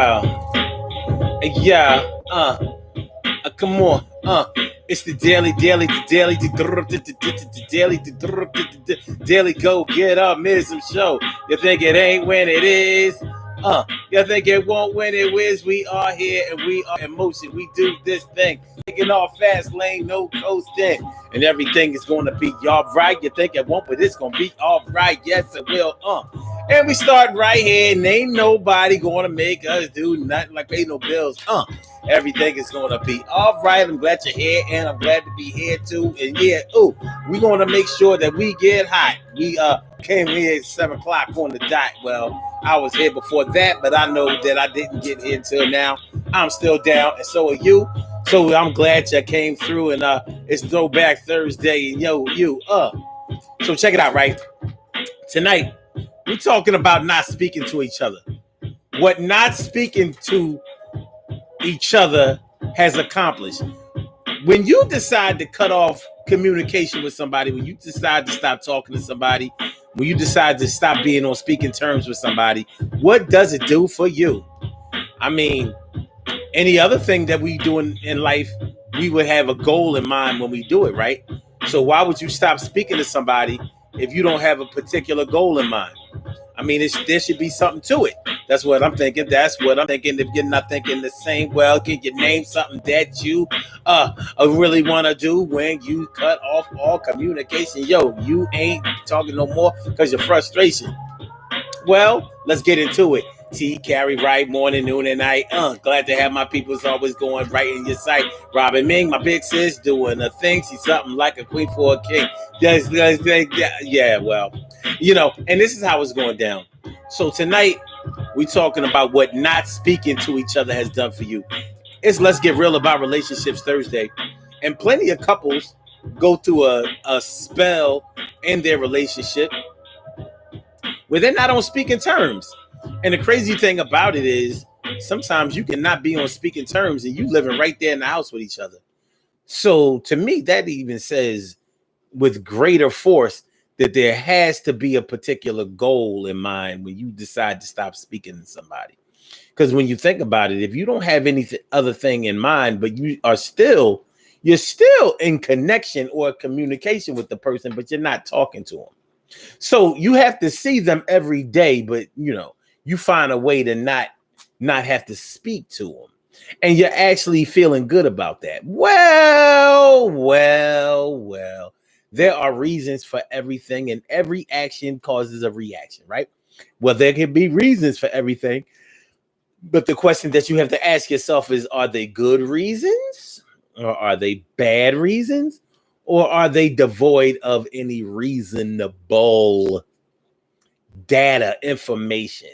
Yeah, come on, it's the daily go get up mism show. You think it ain't when it is? You think it won't when it is? We are here and we are in motion. We do this thing, taking off fast lane, no coasting, and everything is gonna be all right. You think it won't, but it's gonna be all right. Yes, it will. And we start right here, and ain't nobody gonna make us do nothing like pay no bills. Everything is gonna be all right. I'm glad you're here, and I'm glad to be here too. And yeah, we're gonna make sure that we get hot. We came here at 7 o'clock on the dot. Well, I was here before that, but I know that I didn't get here until now. I'm still down, and so are you. So I'm glad you came through, and it's Throwback Thursday, and so check it out, right? Tonight, we're talking about not speaking to each other. What not speaking to each other has accomplished. When you decide to cut off communication with somebody, when you decide to stop talking to somebody, when you decide to stop being on speaking terms with somebody, what does it do for you? I mean, any other thing that we do in life, we would have a goal in mind when we do it, right? So why would you stop speaking to somebody if you don't have a particular goal in mind? I mean, there should be something to it. That's what I'm thinking. That's what I'm thinking. If you're not thinking the same, well, can you name something that you really want to do when you cut off all communication? Yo, you ain't talking no more because your frustration. Well, let's get into it. T, carry right, morning, noon, and night. Glad to have my people's always going right in your sight. Robin Ming, my big sis, doing a thing. She's something like a queen for a king. Yeah, well, and this is how it's going down. So tonight, we're talking about what not speaking to each other has done for you. It's Let's Get Real About Relationships Thursday. And plenty of couples go through a spell in their relationship where they're not on speaking terms. And the crazy thing about it is sometimes you cannot be on speaking terms and you living right there in the house with each other. So to me, that even says with greater force that there has to be a particular goal in mind when you decide to stop speaking to somebody. Because when you think about it, if you don't have any other thing in mind, but you're still in connection or communication with the person, but you're not talking to them. So you have to see them every day, but you find a way to not have to speak to them. And you're actually feeling good about that. Well. There are reasons for everything, and every action causes a reaction, right? Well, there can be reasons for everything. But the question that you have to ask yourself is, are they good reasons? Or are they bad reasons? Or are they devoid of any reasonable data, information?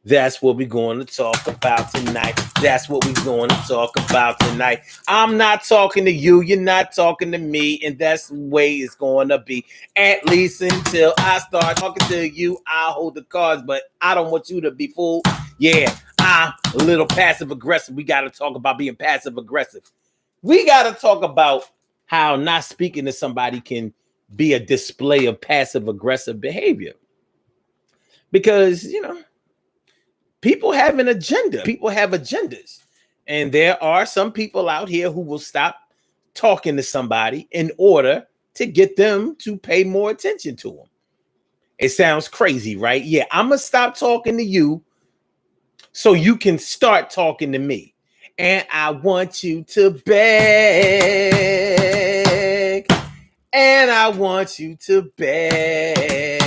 That's what we're going to talk about tonight. I'm not talking to you. You're not talking to me. And that's the way it's going to be. At least until I start talking to you, I'll hold the cards. But I don't want you to be fooled. Yeah, I'm a little passive aggressive. We got to talk about being passive aggressive. We got to talk about how not speaking to somebody can be a display of passive aggressive behavior. Because, people have an agenda. People have agendas. And there are some people out here who will stop talking to somebody in order to get them to pay more attention to them. It sounds crazy, right? Yeah, I'm going to stop talking to you so you can start talking to me. And I want you to beg. And I want you to beg.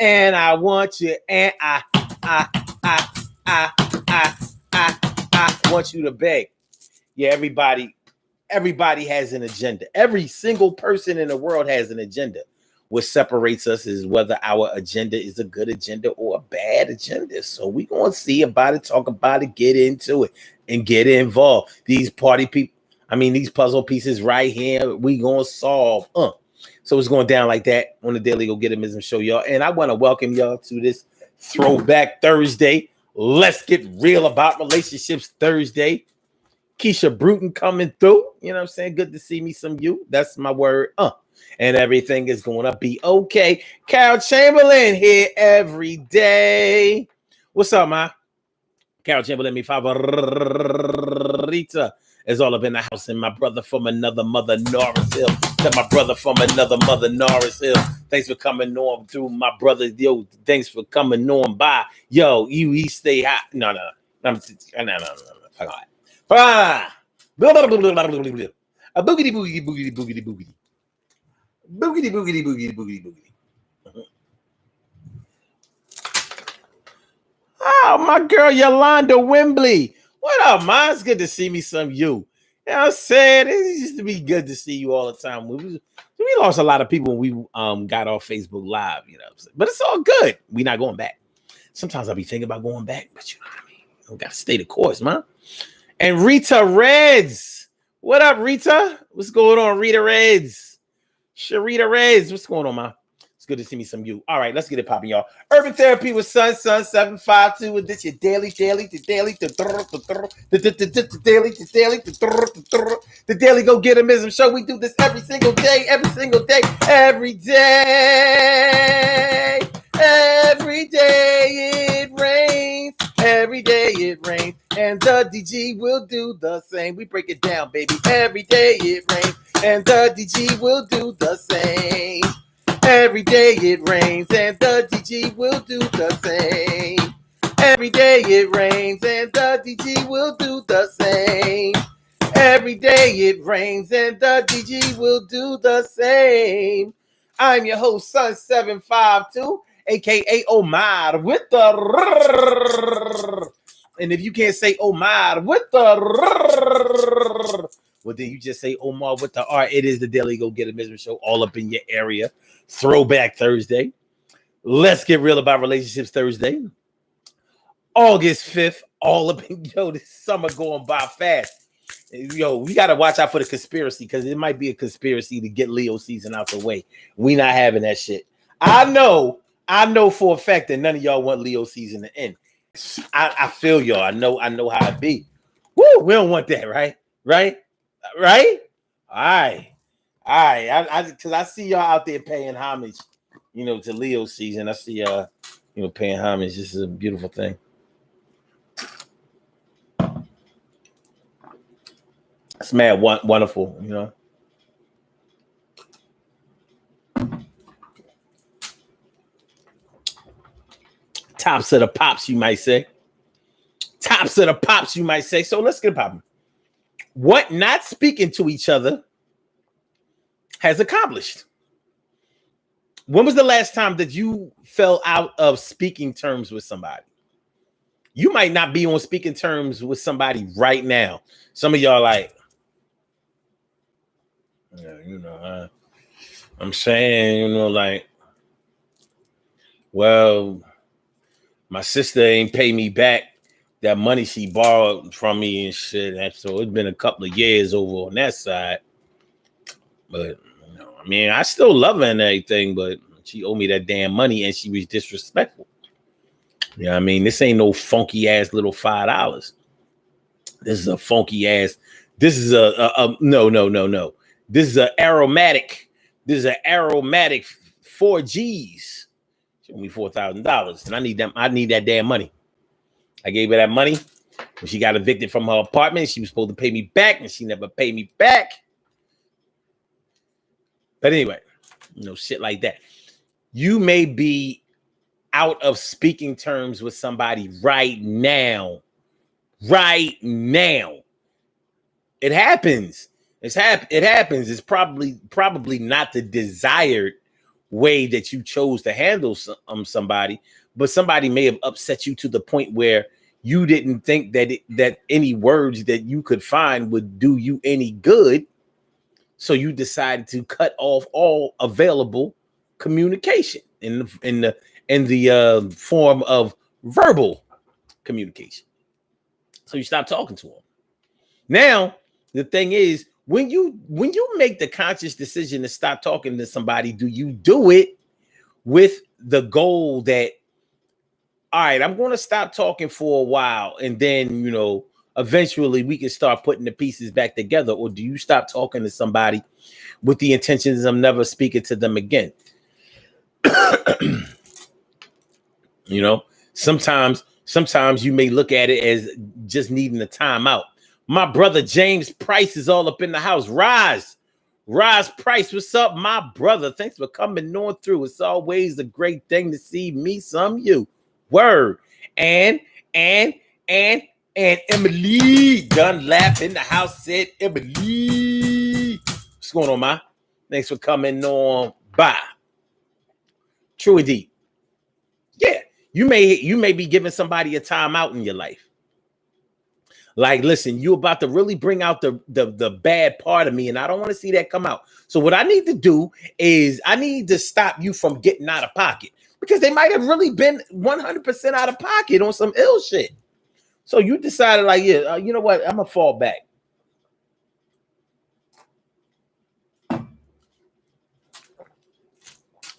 And I want you, and I want you to beg. Yeah, everybody has an agenda. Every single person in the world has an agenda. What separates us is whether our agenda is a good agenda or a bad agenda. So we're going to see about it, talk about it, get into it, and get involved. These party people, these puzzle pieces right here, we going to solve. So it's going down like that on the Daily Go Get It show, y'all. And I want to welcome y'all to this Throwback Thursday. Let's Get Real About Relationships Thursday. Keisha Bruton coming through. You know what I'm saying? Good to see me some you. That's my word. And everything is going to be okay. Carol Chamberlain here every day. What's up, ma? Carol Chamberlain, mi favorita is all up in the house. And my brother from another mother, Norris Hill. That my brother from another mother, Norris Hill. Thanks for coming on through, my brother. Yo, thanks for coming on by. Yo, you stay hot. No. Fine. A boogity boogity boogity boogity boogity. Boogity boogity boogity boogity boogity. Oh, my girl Yolanda Wembley. What up, man? It's good to see me some you. You know what I'm saying? It used to be good to see you all the time. We lost a lot of people when we got off Facebook Live, you know what I'm saying? But it's all good. We're not going back. Sometimes I'll be thinking about going back, but you know what I mean? We got to stay the course, man. And Rita Reds. What up, Rita? What's going on, Rita Reds? Sharita Reds. What's going on, man? It's good to see me some you. All right, let's get it popping, y'all. Urban Therapy with Sun 752. With this your daily, the daily go get emism show. We do this every single day, every day it rains, every day it rains, and the DG will do the same. We break it down, baby. Every day it rains, and the DG will do the same. Every day it rains and the DG will do the same. Every day it rains and the DG will do the same. Every day it rains and the DG will do the same. I'm your host, Sun 752, aka Omar with the. And if you can't say Omar with the. Well, then you just say Omar with the R. It is the Daily Go Get a Misery Show, all up in your area. Throwback Thursday. Let's get real about relationships Thursday. August 5th, all up in, yo, this summer going by fast. Yo, we got to watch out for the conspiracy because it might be a conspiracy to get Leo season out the way. We not having that shit. I know for a fact that none of y'all want Leo season to end. I feel y'all. I know how it be. Woo, we don't want that, right? Right? All right. Because I see y'all out there paying homage, you know, to Leo season. I see y'all, you know, paying homage. This is a beautiful thing. It's mad wonderful, you know. Tops of the pops, you might say. Tops of the pops, you might say. So let's get popping. What not speaking to each other has accomplished. When was the last time that you fell out of speaking terms with somebody? You might not be on speaking terms with somebody right now. Some of y'all like, yeah, you know, I'm saying, you know, like, well, my sister ain't pay me back that money she borrowed from me and shit. And so it's been a couple of years over on that side. But, you know, I mean, I still love her and everything, but she owed me that damn money and she was disrespectful. You know what I mean? This ain't no funky ass little $5. This is a funky ass. This is no. This is an aromatic. This is an aromatic 4 G's. She owed me $4,000. And I need that damn money. I gave her that money when she got evicted from her apartment. She was supposed to pay me back, and she never paid me back. But anyway, you know, shit like that. You may be out of speaking terms with somebody right now. Right now. It happens. It happens. It's probably not the desired way that you chose to handle somebody, but somebody may have upset you to the point where you didn't think that any words that you could find would do you any good. So you decided to cut off all available communication in the form of verbal communication. So you stop talking to them. Now, the thing is, when you make the conscious decision to stop talking to somebody, do you do it with the goal that, all right, I'm going to stop talking for a while, and then, you know, eventually we can start putting the pieces back together? Or do you stop talking to somebody with the intentions of never speaking to them again? You know, sometimes Sometimes you may look at it as just needing a timeout. My brother James Price is all up in the house. Rise Price, what's up, my brother? Thanks for coming on through. It's always a great thing to see me, some you. Word. And Emily Dunlap in the house said, Emily. What's going on, ma? Thanks for coming on by. True indeed. Yeah, you may be giving somebody a timeout in your life. Like, listen, you about to really bring out the bad part of me, and I don't want to see that come out. So what I need to do is I need to stop you from getting out of pocket, because they might have really been 100% out of pocket on some ill shit. So you decided, like, yeah, you know what? I'm gonna fall back.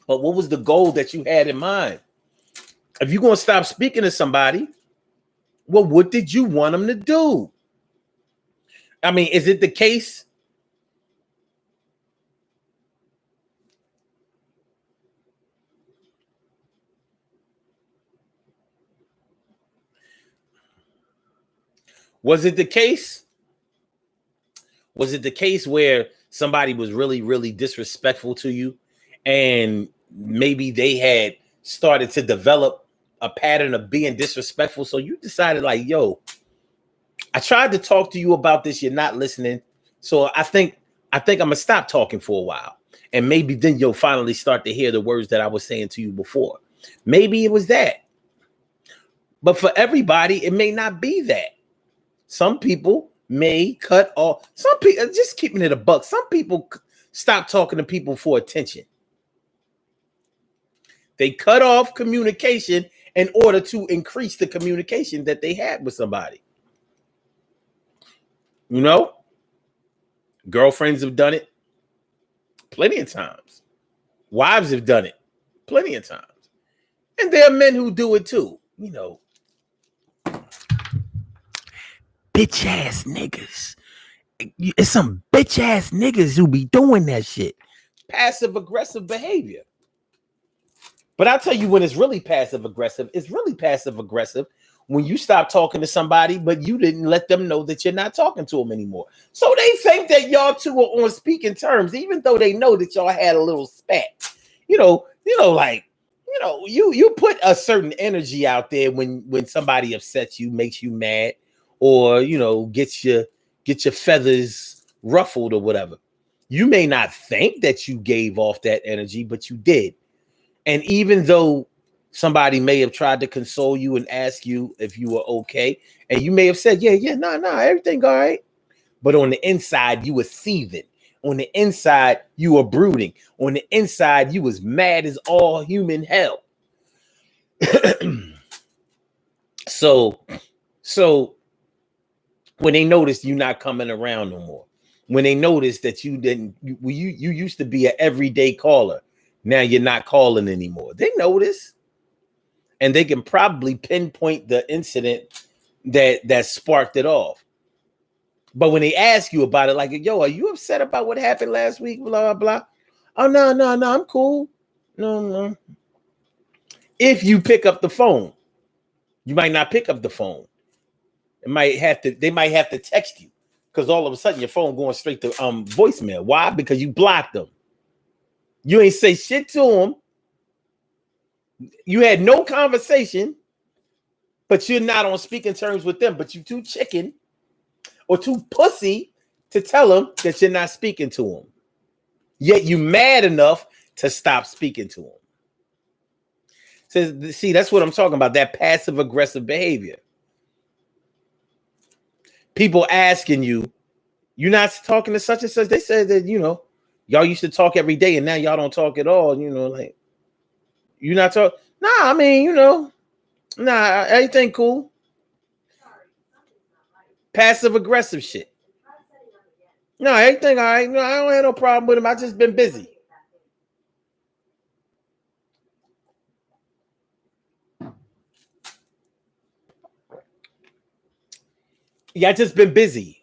But what was the goal that you had in mind? If you're gonna stop speaking to somebody, well, what did you want them to do? I mean, is it the case? Was it the case? Was it the case where somebody was really, really disrespectful to you, and maybe they had started to develop a pattern of being disrespectful? So you decided, like, yo, I tried to talk to you about this. You're not listening. So I think I'm gonna stop talking for a while. And maybe then you'll finally start to hear the words that I was saying to you before. Maybe it was that. But for everybody, it may not be that. Some people may cut off. Some people, just keeping it a buck, some people stop talking to people for attention. They cut off communication in order to increase the communication that they had with somebody. You know, girlfriends have done it plenty of times. Wives have done it plenty of times. And there are men who do it too. You know, bitch ass niggas. It's some bitch ass niggas who be doing that shit. Passive aggressive behavior. But I'll tell you when it's really passive aggressive. It's really passive aggressive when you stop talking to somebody, but you didn't let them know that you're not talking to them anymore. So they think that y'all two are on speaking terms, even though they know that y'all had a little spat. Like, you put a certain energy out there when somebody upsets you, makes you mad, or gets your feathers ruffled or whatever. You may not think that you gave off that energy, but you did. And even though somebody may have tried to console you and ask you if you were okay, and you may have said, nah, everything all right. But on the inside, you were seething. On the inside, you were brooding. On the inside, you was mad as all human hell. So when they noticed you not coming around no more, when they noticed that you used to be an everyday caller, now you're not calling anymore. They notice, and they can probably pinpoint the incident that sparked it off. But when they ask you about it, like, yo, are you upset about what happened last week? Blah, blah. Oh, no, I'm cool. No. If you pick up the phone, you might not pick up the phone. They might have to text you, because all of a sudden your phone going straight to voicemail. Why? Because you blocked them. You ain't say shit to them. You had no conversation, but you're not on speaking terms with them. But you too chicken or too pussy to tell them that you're not speaking to them. Yet you mad enough to stop speaking to them. So, see, that's what I'm talking about, that passive aggressive behavior. People asking you, you're not talking to such and such. They said that, y'all used to talk every day and now y'all don't talk at all. Like, you're not talking. Nah, I mean, everything cool. Passive aggressive shit. No, everything all right. No, I don't have no problem with him. I just been busy. Yeah, I just been busy.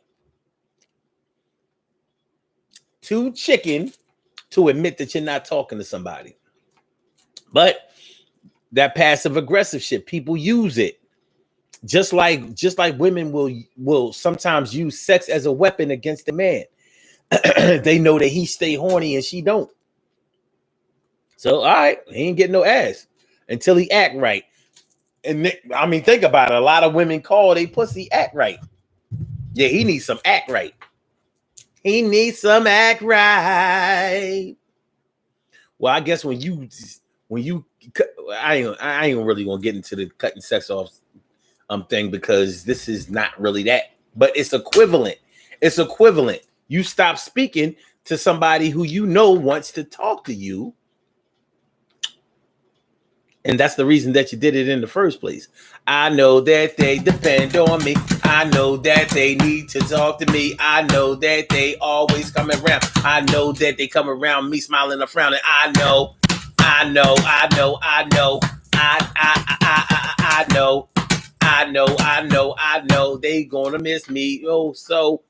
Too chicken to admit that you're not talking to somebody. But that passive aggressive shit, people use it. Just like women will sometimes use sex as a weapon against a man. They know that he stay horny and she don't. So all right, he ain't getting no ass until he act right. And I mean, think about it. A lot of women call they pussy act right. Yeah, he needs some act right. He needs some act right. Well, I guess when you I ain't really gonna get into the cutting sex off thing because this is not really that, but it's equivalent. It's equivalent. You stop speaking to somebody who you know wants to talk to you. And that's the reason that you did it in the first place. I know that they depend on me. I know that they need to talk to me. I know that they always come around. I know that they come around me smiling and frowning. I know. I know they gonna miss me. Oh, so.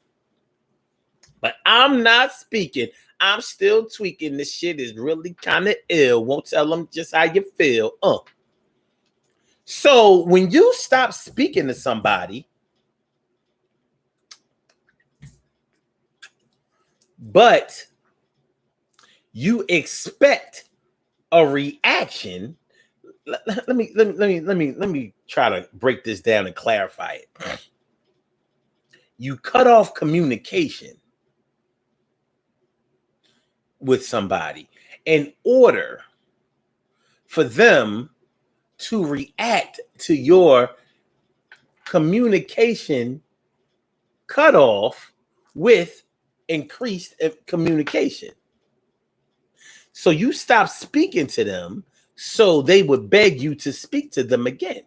But I'm not speaking. I'm still tweaking. This shit is really kind of ill. Won't tell them just how you feel. So when you stop speaking to somebody, but you expect a reaction, let me try to break this down and clarify it. You cut off communication with somebody in order for them to react to your communication cut off with increased communication. So you stop speaking to them so they would beg you to speak to them again.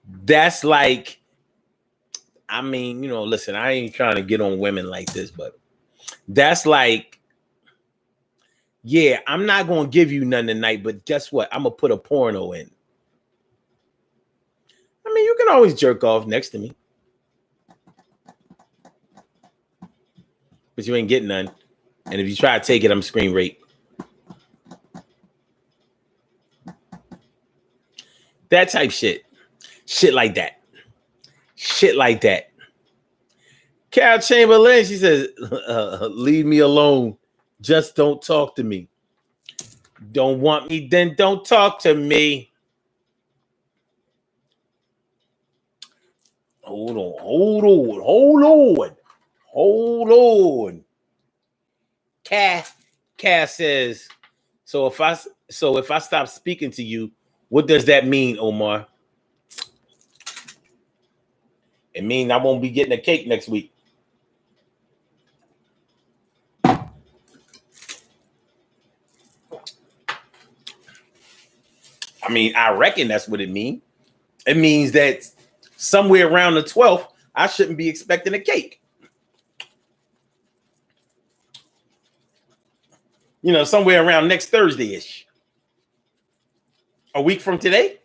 That's like, I mean, listen, I ain't trying to get on women like this, but that's like, yeah, I'm not going to give you none tonight, but guess what? I'm going to put a porno in. I mean, you can always jerk off next to me, but you ain't getting none. And if you try to take it, I'm screen rape. That type shit. Shit like that. Shit like that. Carol Chamberlain, she says, leave me alone. Just don't talk to me. Don't want me, then don't talk to me. Hold on. Cass says, so if I stop speaking to you, what does that mean, Omar? It means I won't be getting a cake next week. I mean, I reckon that's what it means. It means that somewhere around the 12th, I shouldn't be expecting a cake. Somewhere around next Thursday-ish. A week from today?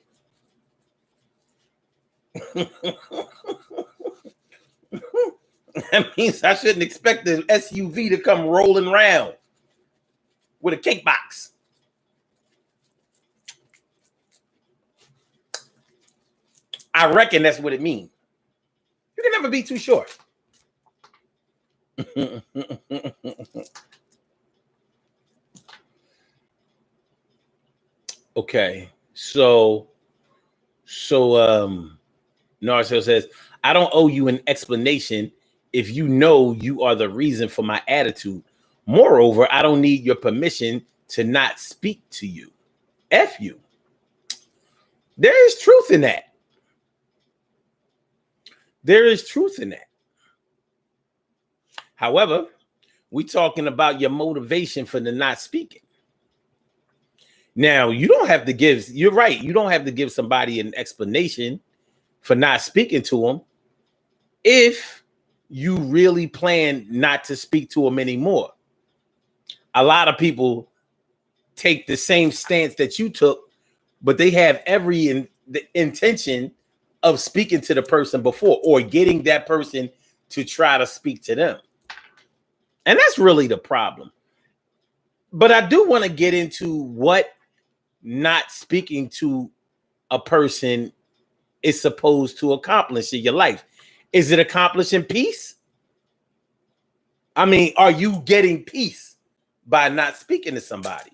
That means I shouldn't expect the SUV to come rolling around with a cake box. I reckon that's what it means. You can never be too sure. Okay. So Narcel says, I don't owe you an explanation if you know you are the reason for my attitude. Moreover, I don't need your permission to not speak to you. F you. There is truth in that. There is truth in that. However, we're talking about your motivation for the not speaking. Now, you don't have to give, you're right, you don't have to give somebody an explanation for not speaking to them if you really plan not to speak to them anymore. A lot of people take the same stance that you took, but they have every intention of speaking to the person before or getting that person to try to speak to them. And that's really the problem. But I do want to get into what not speaking to a person is supposed to accomplish in your life? Is it accomplishing peace? I mean, are you getting peace by not speaking to somebody?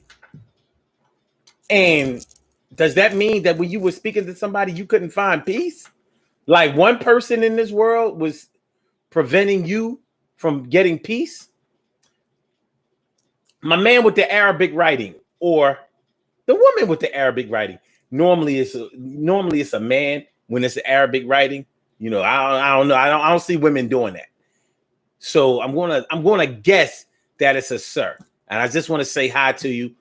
And does that mean that when you were speaking to somebody, you couldn't find peace? Like one person in this world was preventing you from getting peace? My man with the Arabic writing, or the woman with the Arabic writing. Normally it's a man when it's the Arabic writing. You know, I don't know. I don't see women doing that. So I'm gonna guess that it's a sir. And I just want to say hi to you.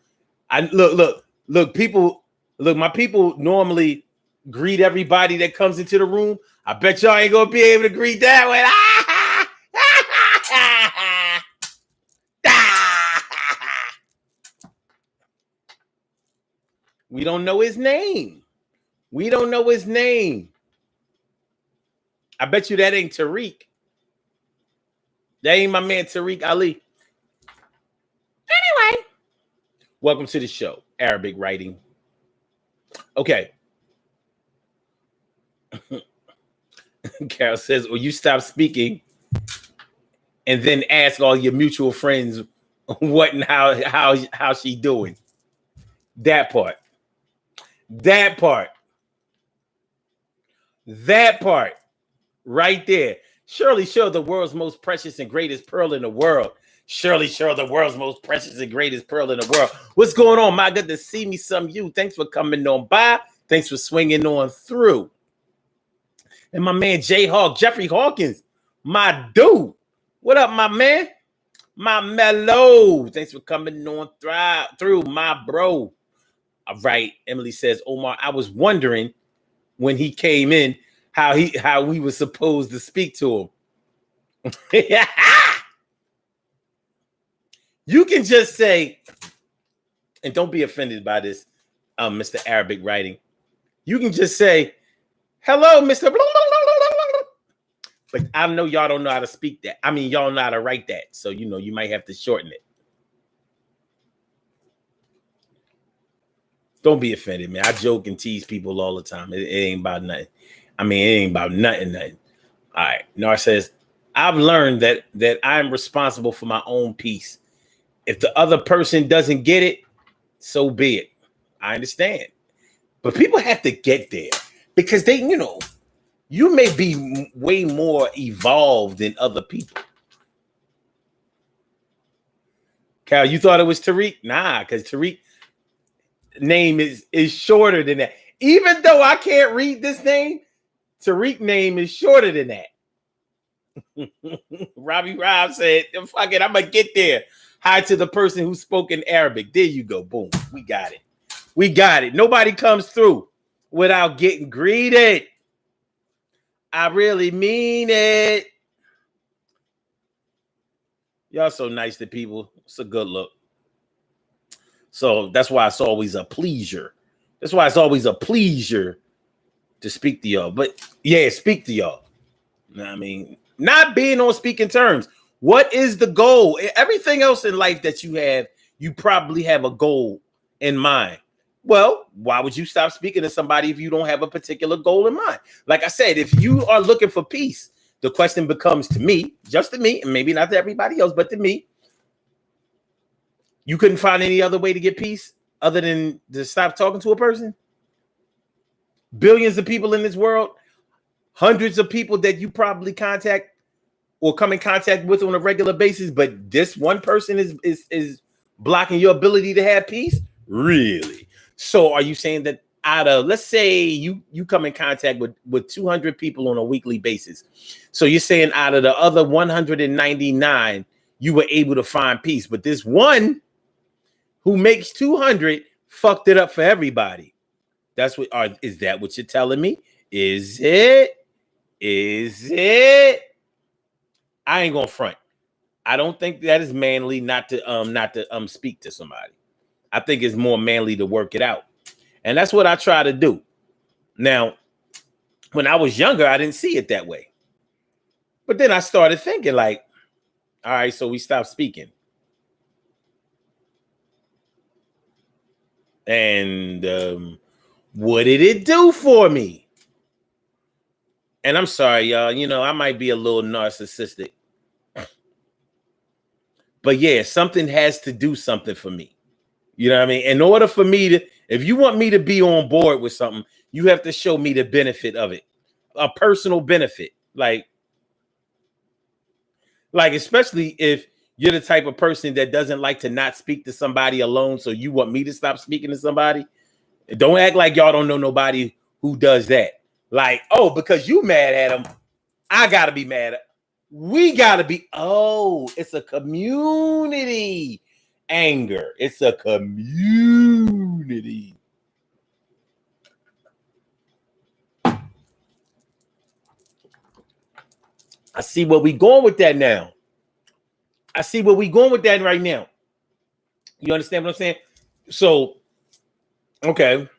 I look, people, look, my people normally greet everybody that comes into the room. I bet y'all ain't gonna be able to greet that way. We don't know his name. We don't know his name. I bet you that ain't Tariq. That ain't my man Tariq Ali. Anyway, welcome to the show, Arabic writing. Okay. Carol says, "Well, you stop speaking and then ask all your mutual friends what and how she doing." That part. That part. That part. Right there. Shirley Show, the world's most precious and greatest pearl in the world. Shirley Show, the world's most precious and greatest pearl in the world. What's going on? My good to see me some you. Thanks for coming on by. Thanks for swinging on through. And my man J Hawk, Jeffrey Hawkins, my dude. What up, my man? My mellow. Thanks for coming on through, my bro. All right. Emily says, Omar, I was wondering when he came in how we were supposed to speak to him. You can just say, and don't be offended by this, Mr. Arabic writing. You can just say, hello, Mr. But I know y'all don't know how to speak that. I mean, y'all know how to write that. So, you know, you might have to shorten it. Don't be offended, man. I joke and tease people all the time. It ain't about nothing. I mean, it ain't about nothing. All right. Nar says, I've learned that I'm responsible for my own peace. If the other person doesn't get it, so be it. I understand. But people have to get there because they, you know, you may be way more evolved than other people. Cal, you thought it was Tariq? Nah, because Tariq name is shorter than that. Even though I can't read this name, Tariq name is shorter than that. Robbie Rob said, fuck it, I'm going to get there. Hi to the person who spoke in Arabic. There you go. Boom. We got it. We got it. Nobody comes through without getting greeted. I really mean it. Y'all so nice to people. It's a good look. So that's why it's always a pleasure. That's why it's always a pleasure to speak to y'all. But yeah, speak to y'all. I mean, not being on speaking terms. What is the goal? Everything else in life that you have, you probably have a goal in mind. Well, why would you stop speaking to somebody if you don't have a particular goal in mind? Like I said, if you are looking for peace, the question becomes to me, just to me, and maybe not to everybody else, but to me, you couldn't find any other way to get peace other than to stop talking to a person? Billions of people in this world, hundreds of people that you probably contact or come in contact with on a regular basis, but this one person is blocking your ability to have peace? Really? So are you saying that out of, let's say you come in contact with 200 people on a weekly basis. So you're saying out of the other 199, you were able to find peace, but this one who makes 200 fucked it up for everybody. That's what, is that what you're telling me? Is it? I ain't gonna front. I don't think that is manly not to speak to somebody. I think it's more manly to work it out. And that's what I try to do. Now, when I was younger, I didn't see it that way. But then I started thinking like, all right, so we stopped speaking. And what did it do for me? And I'm sorry, y'all. You know, I might be a little narcissistic. But yeah, something has to do something for me. You know what I mean? In order for me to, if you want me to be on board with something, you have to show me the benefit of it, a personal benefit. Like especially if you're the type of person that doesn't like to not speak to somebody alone. So you want me to stop speaking to somebody? Don't act like y'all don't know nobody who does that. Like, oh, because you mad at him, I gotta be mad at. We gotta be. Oh, it's a community anger. It's a community. I see where we going with that now. I see where we going with that right now. You understand what I'm saying? So, okay.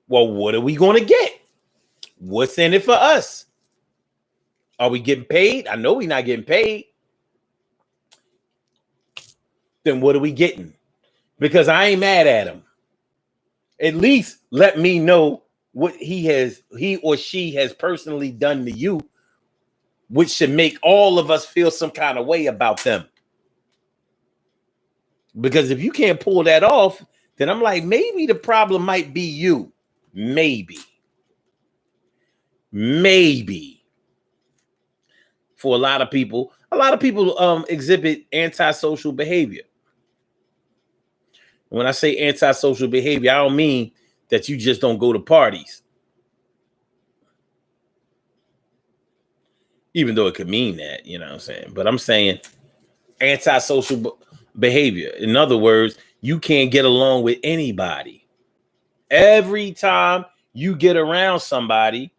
Well, what are we going to get? What's in it for us? Are we getting paid? I know we're not getting paid. Then what are we getting? Because I ain't mad at him. At least let me know what he or she has personally done to you, which should make all of us feel some kind of way about them. Because if you can't pull that off, then I'm like, maybe the problem might be you. Maybe. For a lot of people exhibit antisocial behavior. When I say antisocial behavior, I don't mean that you just don't go to parties. Even though it could mean that, you know what I'm saying? But I'm saying antisocial behavior. In other words, you can't get along with anybody. Every time you get around somebody,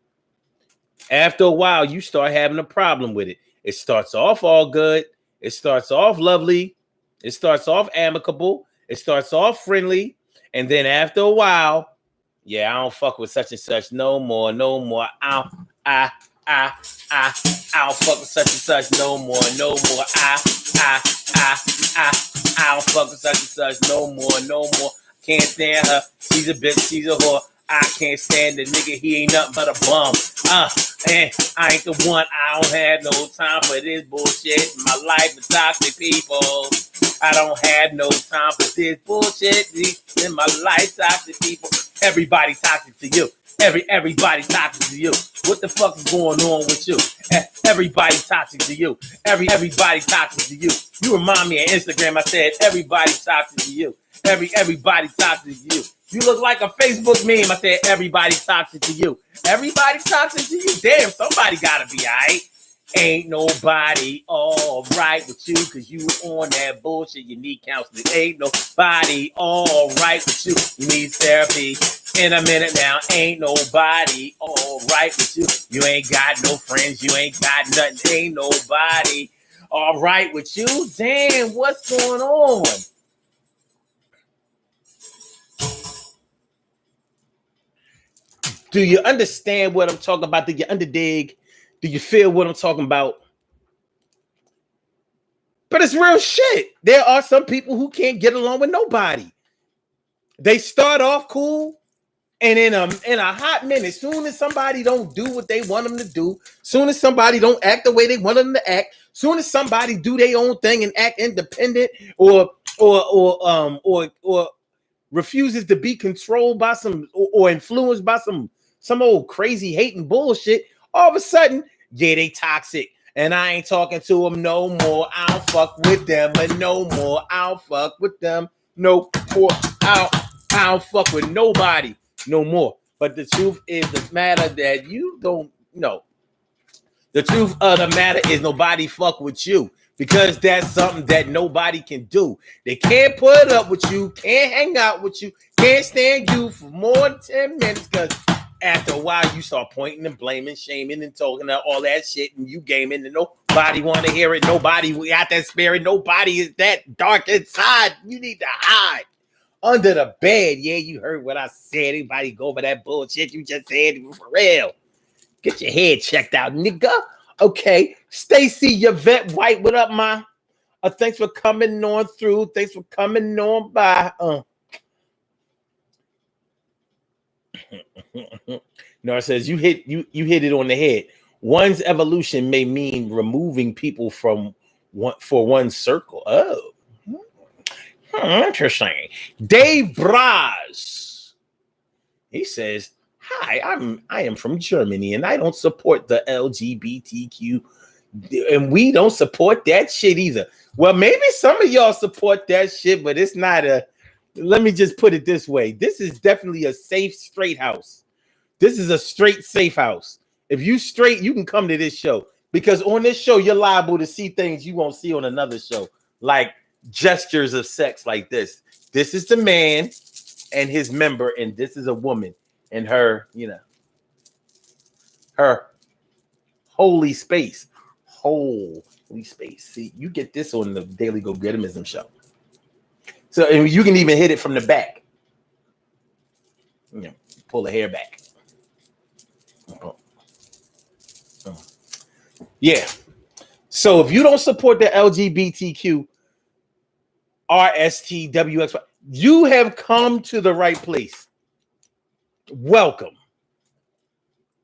after a while, you start having a problem with it. It starts off all good. It starts off lovely. It starts off amicable. It starts off friendly. And then after a while, yeah, I don't fuck with such and such no more. I don't fuck with such and such no more. I don't fuck with such and such no more. Can't stand her. She's a bitch. She's a whore. I can't stand the nigga. He ain't nothing but a bum. And I ain't the one. I don't have no time for this bullshit. My life is toxic people. I don't have no time for this bullshit. In my life, toxic people. Everybody toxic to you. Everybody toxic to you. What the fuck is going on with you? Everybody toxic to you. Everybody toxic to you. You remind me of Instagram. I said everybody toxic to you. Everybody toxic to you. You look like a Facebook meme. I said everybody toxic to you. Everybody toxic to you. Damn, somebody gotta be alright. Ain't nobody all right with you because you on that bullshit. You need counseling. Ain't nobody all right with you. You need therapy. In a minute now, ain't nobody all right with you. You ain't got no friends. You ain't got nothing. Ain't nobody all right with you. Damn, what's going on? Do you understand what I'm talking about? Do you underdig? Do you feel what I'm talking about? But it's real shit. There are some people who can't get along with nobody. They start off cool, and in a hot minute, soon as somebody don't do what they want them to do, soon as somebody don't act the way they want them to act, soon as somebody do their own thing and act independent or refuses to be controlled by some or influenced by some old crazy hating bullshit, all of a sudden, yeah, they toxic. And I ain't talking to them no more. I don't fuck with them no more. I don't fuck with them no more. I don't fuck with nobody no more. But the truth is the matter that you don't know. The truth of the matter is nobody fuck with you because that's something that nobody can do. They can't put up with you, can't hang out with you, can't stand you for more than 10 minutes because after a while, you start pointing and blaming, shaming, and talking about all that shit, and you gaming, and nobody want to hear it. Nobody got that spirit. Nobody is that dark inside. You need to hide under the bed. Yeah, you heard what I said. Anybody go over that bullshit you just said for real? Get your head checked out, nigga. Okay, Stacy Yvette White, what up, ma? Thanks for coming on through. Thanks for coming on by. Nora says you hit it on the head. One's evolution may mean removing people from one circle. Oh, interesting. Dave Braz. He says, "Hi, I am from Germany, and I don't support the LGBTQ, and we don't support that shit either." Well, maybe some of y'all support that shit, but it's not a. Let me just put it this way: this is definitely a safe, straight house. This is a straight, safe house. If you straight, you can come to this show, because on this show you're liable to see things you won't see on another show, like gestures of sex like this. This is the man and his member, and this is a woman and her, her holy space. Holy space. See, you get this on the Daily Go Getimism show. So, and you can even hit it from the back. Pull the hair back. Yeah. So if you don't support the LGBTQ RSTWX, you have come to the right place. Welcome.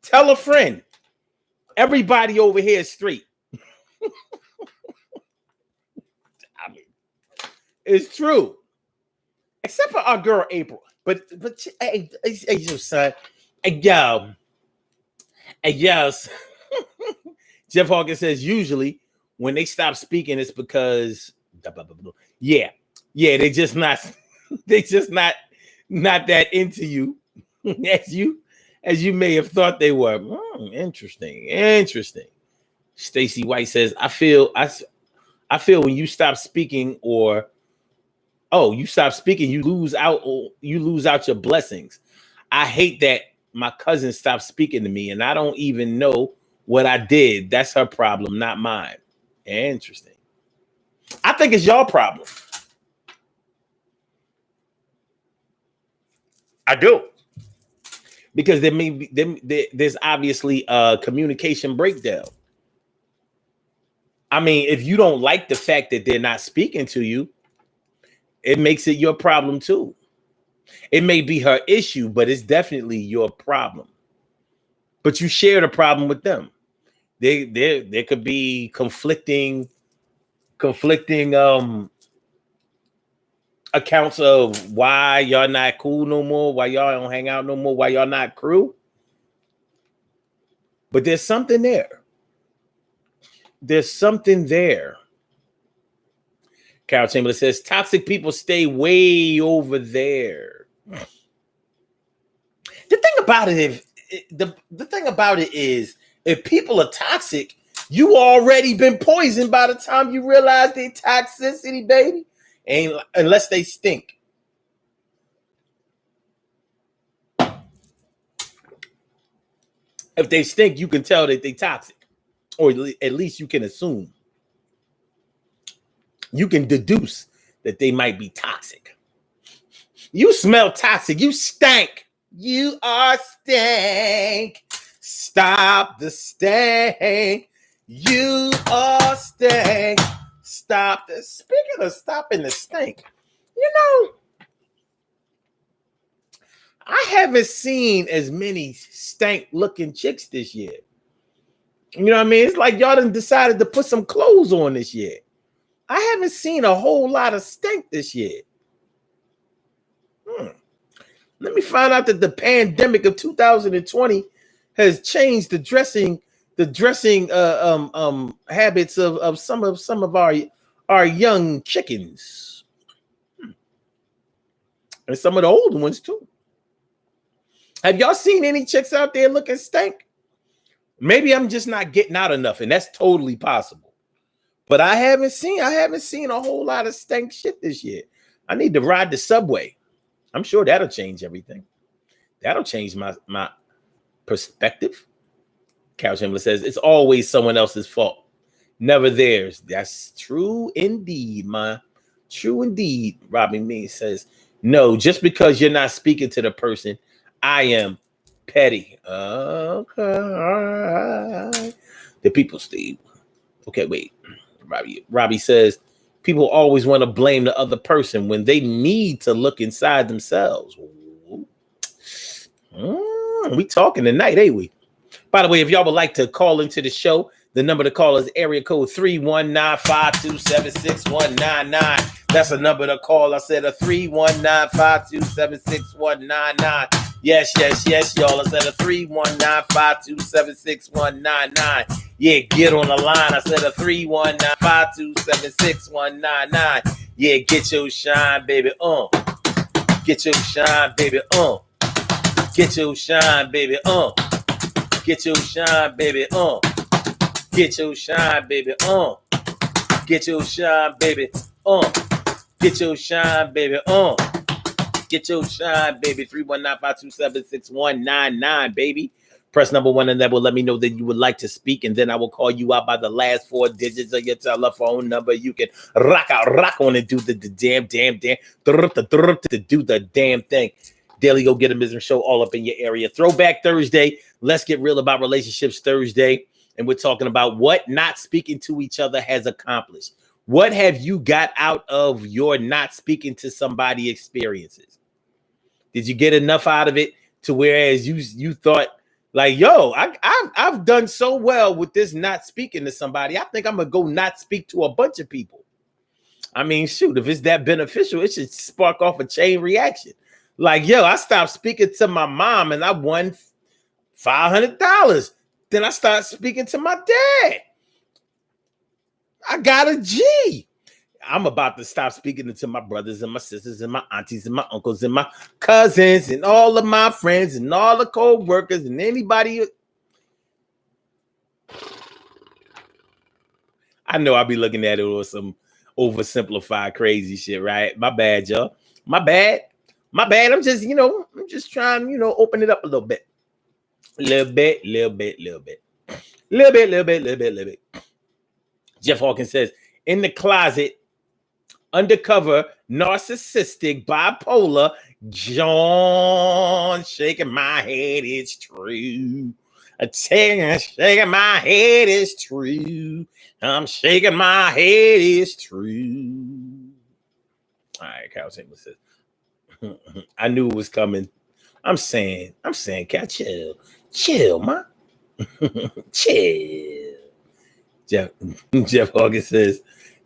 Tell a friend. Everybody over here is straight. I mean, it's true. Except for our girl April. But hey, son. Yo. Yes. Jeff Hawkins says usually when they stop speaking, it's because they just not that into you as you may have thought they were. Interesting. Stacy White says, I feel when you stop speaking you lose out your blessings. I hate that my cousin stopped speaking to me and I don't even know what I did. That's her problem, not mine. Interesting. I think it's your problem. I do. Because there's obviously a communication breakdown. I mean, if you don't like the fact that they're not speaking to you, it makes it your problem too. It may be her issue, but it's definitely your problem. But you share the problem with them. There could be conflicting accounts of why y'all not cool no more, why y'all don't hang out no more, why y'all not crew. But there's something there. Carol Chamberlain says toxic people stay way over there. The thing about it is if people are toxic, you already been poisoned by the time you realize their toxicity, baby. Unless they stink. If they stink, you can tell that they toxic. Or at least you can assume. You can deduce that they might be toxic. You smell toxic. You stank. You are stank. Stop the stank. You are stank. Stop the. Speaking of stopping the stink, I haven't seen as many stank looking chicks this year. You know what I mean? It's like y'all done decided to put some clothes on this year. I haven't seen a whole lot of stink this year. Let me find out that the pandemic of 2020 has changed the dressing habits of some of our young chickens. And some of the older ones too. Have y'all seen any chicks out there looking stank? Maybe I'm just not getting out enough, and that's totally possible. But I haven't seen a whole lot of stank shit this year. I need to ride the subway. I'm sure that'll change everything. That'll change my perspective. Carol Chamberlain says it's always someone else's fault, never theirs. That's true indeed, man. True indeed. Robin Me says, no, just because you're not speaking to the person, I am petty. Okay. All right. The people, Steve. Okay, wait. Robbie says, People always want to blame the other person when they need to look inside themselves. We talking tonight, ain't we? By the way, if y'all would like to call into the show, the number to call is area code 319-527-6199. That's a number to call. I said a 319-527-6199. Yes, y'all. I said a 319-527-6199. Yeah, get on the line. I said a 319-527-6199. Yeah, get your shine, baby. Get your shine, baby. Get your shine, baby. Get your shine, baby. Get your shine, baby. Get your shine, baby. Get your shine, baby. Get your shine, baby. 319-527-6199, baby. Press number 1 and that will let me know that you would like to speak, and then I will call you out by the last 4 digits of your telephone number. You can rock on and do the damn, do the damn thing. Daily Go Get 'Em Show all up in your area. Throwback Thursday. Let's get real about relationships Thursday. And we're talking about what not speaking to each other has accomplished. What have you got out of your not speaking to somebody experiences? Did you get enough out of it to whereas you thought like, yo, I've done so well with this not speaking to somebody. I think I'm going to go not speak to a bunch of people. I mean, shoot, if it's that beneficial, it should spark off a chain reaction. Like, yo, I stopped speaking to my mom and I won $500. Then I started speaking to my dad. I got a G. I'm about to stop speaking to my brothers and my sisters and my aunties and my uncles and my cousins and all of my friends and all the co-workers and anybody. I know I'll be looking at it with some oversimplified crazy shit, right? My bad, y'all. My bad. I'm just, I'm just trying, open it up a little bit. Little bit. Jeff Hawkins says, in the closet, undercover, narcissistic, bipolar, John, shaking my head, it's true. Shaking my head, it's true. I'm shaking my head, it's true. All right, Carol Samuel says, I knew it was coming. I'm saying, Cal, chill, man. Chill. Jeff Hawkins says,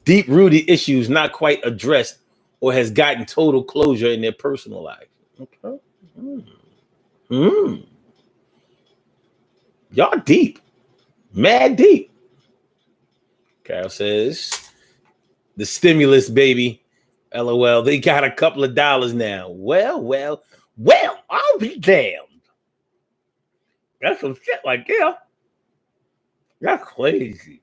deep-rooted issues not quite addressed or has gotten total closure in their personal life. Okay. Y'all deep. Mad deep. Carol says, the stimulus, baby. LOL, they got a couple of dollars now. Well, I'll be damned. That's some shit like that. That's crazy.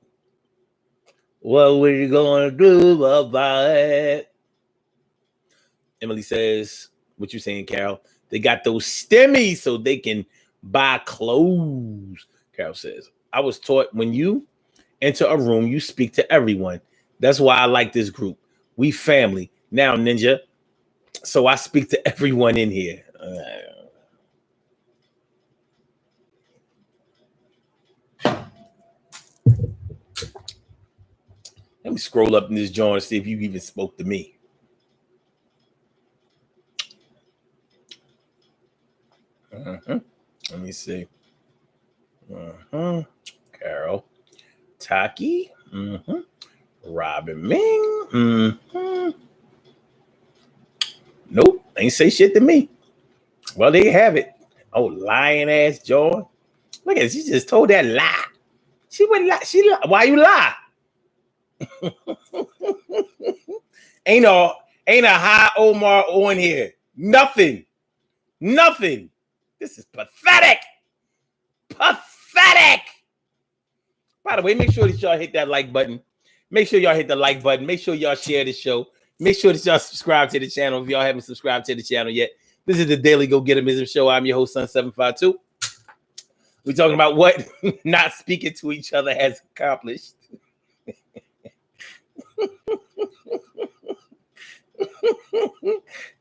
What were you going to do about it? Emily says, what you saying, Carol? They got those stimmies so they can buy clothes. Carol says, I was taught when you enter a room, you speak to everyone. That's why I like this group. We family. Now, Ninja, so I speak to everyone in here. Let me scroll up in this joint and see if you even spoke to me. Let me see. Carol. Taki. Robin Ming. Nope. Ain't say shit to me. Well, there you have it. Oh, lying ass Joy. Look at it. She just told that lie. She wouldn't lie. Why you lie? Ain't a high Omar on here. Nothing. This is pathetic. By the way, make sure that y'all hit that like button. Make sure y'all hit the like button. Make sure y'all share the show. Make sure that y'all subscribe to the channel if y'all haven't subscribed to the channel yet. This is the Daily Go Get 'Em Show. I'm your host, Sun752. We're talking about what not speaking to each other has accomplished.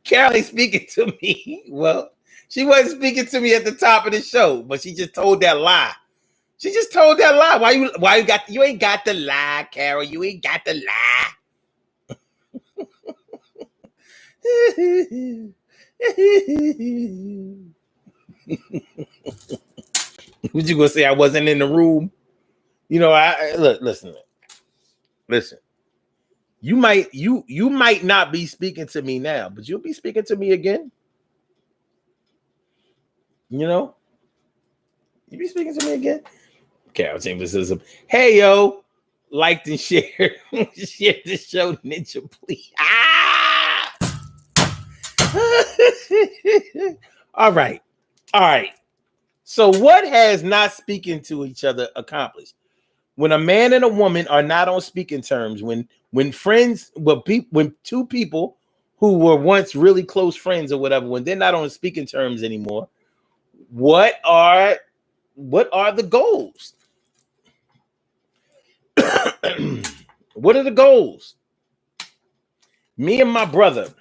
Carol ain't speaking to me. Well, she wasn't speaking to me at the top of the show, but she just told that lie. Why you ain't got the lie, Carol? You ain't got the lie. What you gonna say? I wasn't in the room. You know, I look, listen. You might not be speaking to me now, but you'll be speaking to me again. You know, you be speaking to me again. Okay, I'll change this as a hey yo, liked and shared. Share this show, Ninja, please. All right. All right. So what has not speaking to each other accomplished? When a man and a woman are not on speaking terms, when friends, when two people who were once really close friends or whatever, when they're not on speaking terms anymore, what are the goals? What are the goals? Me and my brother,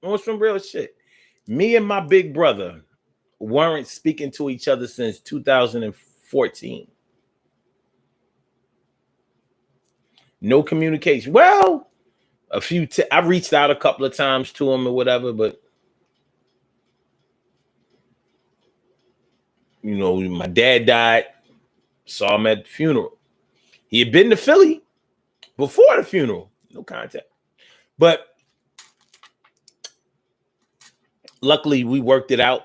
what's some real shit? Me and my big brother weren't speaking to each other since 2014. No communication. Well, I reached out a couple of times to him or whatever, but you know, my dad died. Saw him at the funeral. He had been to Philly before the funeral. No contact. But luckily we worked it out,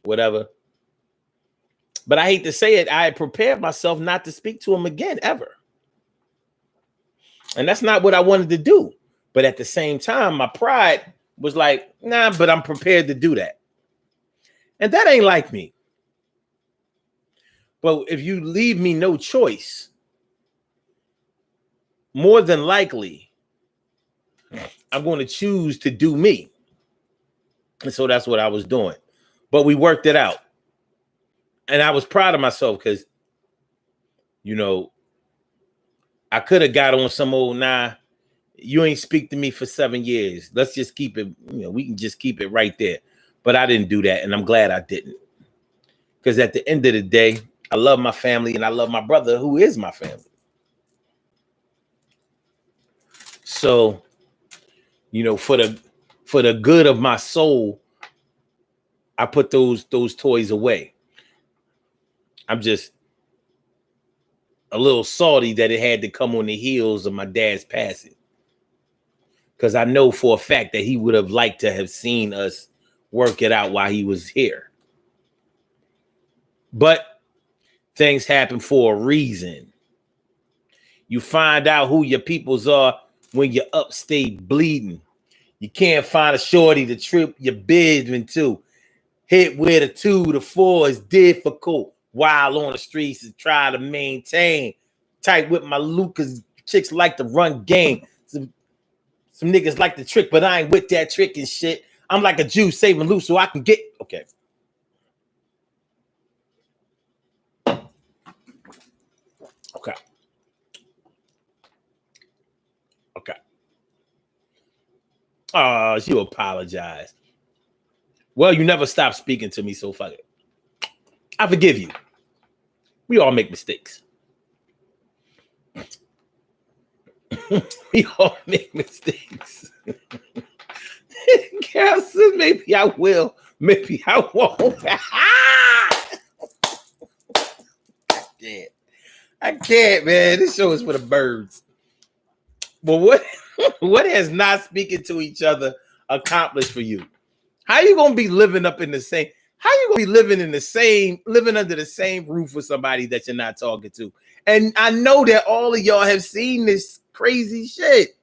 whatever. But I hate to say it, I had prepared myself not to speak to him again ever. And that's not what I wanted to do. But at the same time, my pride was like, nah, but I'm prepared to do that. And that ain't like me. But if you leave me no choice, more than likely, I'm going to choose to do me. And so that's what I was doing. But we worked it out. And I was proud of myself because, you know, I could have got on some old, nah, you ain't speak to me for 7 years. Let's just keep it, you know, we can just keep it right there. But I didn't do that. And I'm glad I didn't. Because at the end of the day, I love my family and I love my brother, who is my family. So, you know, for the good of my soul, I put those toys away. I'm just a little salty that it had to come on the heels of my dad's passing. Because I know for a fact that he would have liked to have seen us work it out while he was here. But things happen for a reason. You find out who your peoples are when you're upstate bleeding. You can't find a shorty to trip your business to. Hit with a 2 to 4 is difficult while on the streets and try to maintain. Tight with my Lucas, chicks like to run game. Some niggas like to trick, but I ain't with that trick and shit. I'm like a Jew saving loose so I can get. Okay. Okay. Okay. Oh, you apologize. Well, you never stop speaking to me, so fuck it. I forgive you. We all make mistakes. We all make mistakes. Carson, maybe I will. Maybe I won't. I can't, man. This show is for the birds. But what has not speaking to each other accomplished for you? How you gonna be living up in the same? How you gonna be living under the same roof with somebody that you're not talking to? And I know that all of y'all have seen this crazy shit.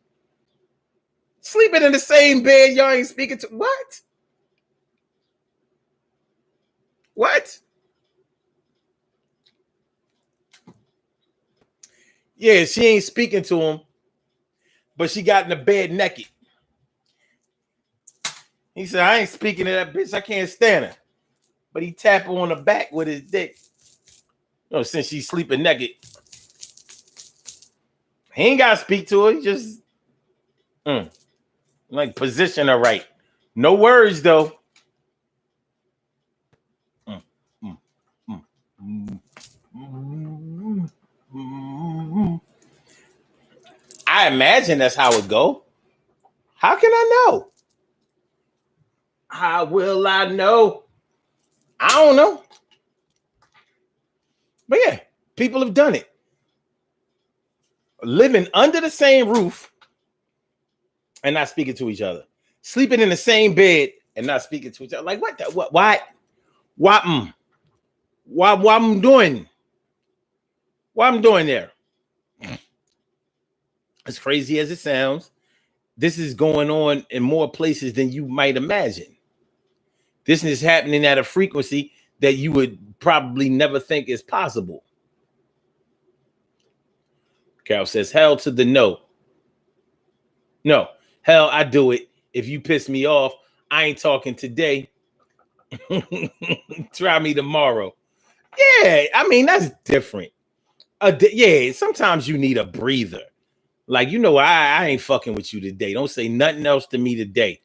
Sleeping in the same bed, y'all ain't speaking to what? What? Yeah, she ain't speaking to him, but she got in the bed naked. He said, I ain't speaking to that bitch. I can't stand her. But he tap her on the back with his dick. You know, since she's sleeping naked. He ain't got to speak to her. He just like position her right. No words, though. I imagine that's how it go. How can I know? How will I know? I don't know. But yeah, people have done it. Living under the same roof and not speaking to each other. Sleeping in the same bed and not speaking to each other. Like what? Why I'm doing? What I'm doing there? As crazy as it sounds, this is going on in more places than you might imagine. This is happening at a frequency that you would probably never think is possible. Carol says, hell to the no. No, hell, I do it. If you piss me off, I ain't talking today. Try me tomorrow. Yeah, I mean, that's different. Yeah, sometimes you need a breather. Like, I ain't fucking with you today. Don't say nothing else to me today.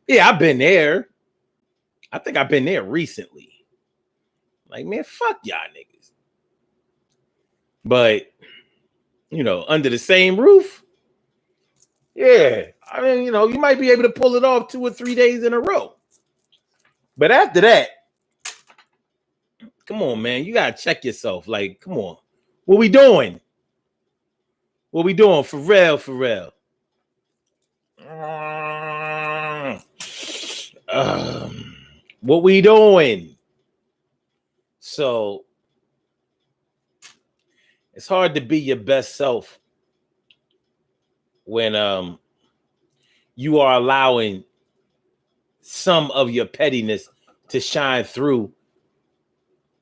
Yeah, I've been there. I think I've been there recently. Like, man, fuck y'all niggas. But, under the same roof, yeah. I mean, you might be able to pull it off 2 or 3 days in a row. But after that, come on, man. You got to check yourself. Like, come on. What we doing? What we doing? For real, for real. What we doing? So it's hard to be your best self when you are allowing some of your pettiness to shine through,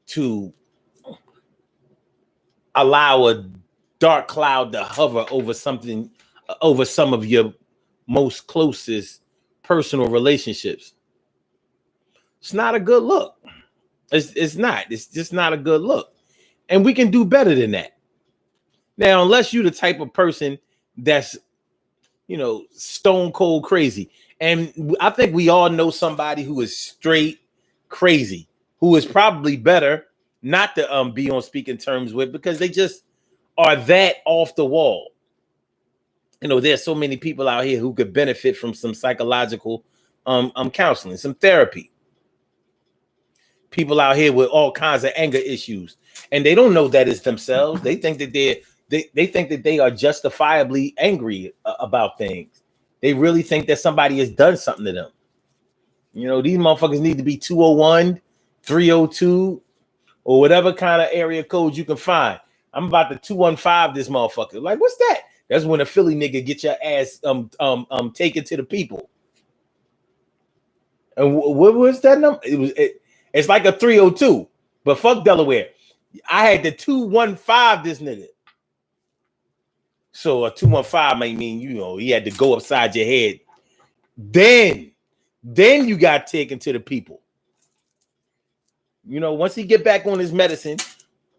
to allow a dark cloud to hover over something, over some of your most closest personal relationships. It's not a good look. It's not. It's just not a good look. And we can do better than that. Now, unless you're the type of person that's, stone cold crazy. And I think we all know somebody who is straight crazy, who is probably better not to be on speaking terms with, because they just are that off the wall. There's so many people out here who could benefit from some psychological counseling, some therapy. People out here with all kinds of anger issues, and they don't know that it's themselves. They think that they think that they are justifiably angry about things. They really think that somebody has done something to them. These motherfuckers need to be 201, 302, or whatever kind of area code you can find. I'm about to 215 this motherfucker. Like, what's that? That's when a Philly nigga get your ass taken to the people. And what was that number? It's like a 302, but fuck Delaware. I had the 215 this nigga. So a 215 might mean, he had to go upside your head. Then you got taken to the people. Once he get back on his medicine,